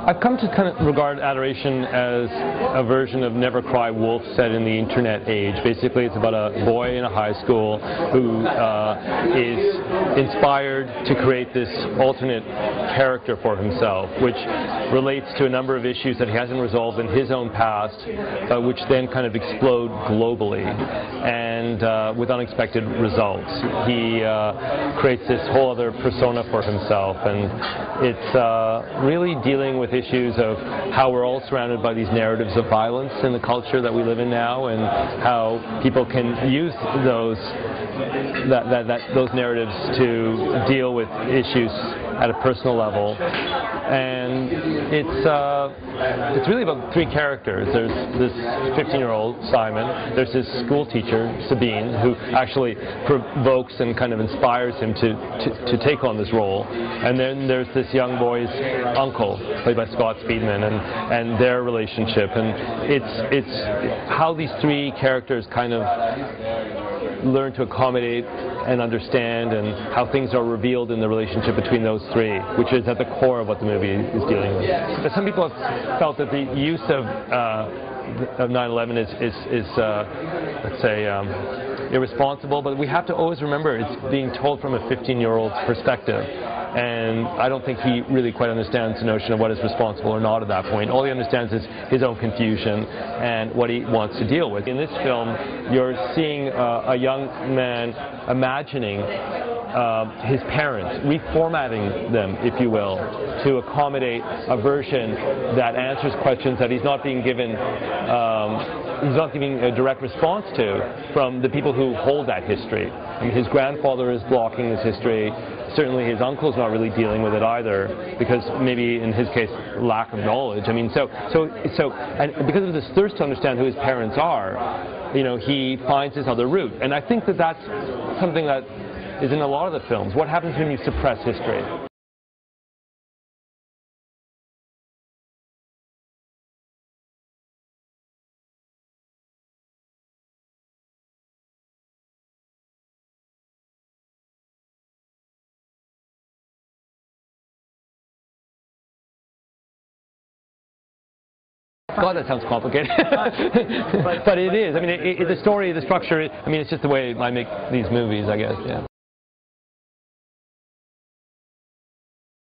I've come to kind of regard Adoration as a version of Never Cry Wolf set in the internet age. Basically, it's about a boy in a high school who is inspired to create this alternate character for himself, which relates to a number of issues that he hasn't resolved in his own past, which then kind of explode globally and with unexpected results. He creates this whole other persona for himself, and it's really dealing with issues of how we're all surrounded by these narratives of violence in the culture that we live in now, and how people can use those narratives to deal with issues at a personal level. And it's really about three characters. There's this 15-year-old Simon, there's his school teacher Sabine, who actually provokes and kind of inspires him to take on this role, and then there's this young boy's uncle, played by Speedman, and their relationship. And it's how these three characters kind of learn to accommodate and understand, and how things are revealed in the relationship between those three, which is at the core of what the movie is dealing with. But some people have felt that the use of 9/11 is let's say, irresponsible, but we have to always remember it's being told from a 15-year-old's perspective. And I don't think he really quite understands the notion of what is responsible or not at that point. All he understands is his own confusion and what he wants to deal with. In this film, you're seeing a young man imagining his parents, reformatting them, if you will, to accommodate a version that answers questions that he's not being given, he's not giving a direct response to from the people who hold that history. I mean, his grandfather is blocking this history. Certainly his uncle's not really dealing with it either, because maybe in his case, lack of knowledge. I mean, and because of this thirst to understand who his parents are, you know, he finds this other route. And I think that that's something that is in a lot of the films. What happens when you suppress history? God, that sounds complicated. But it is. I mean, the story, the structure, I mean, it's just the way I make these movies, I guess, yeah.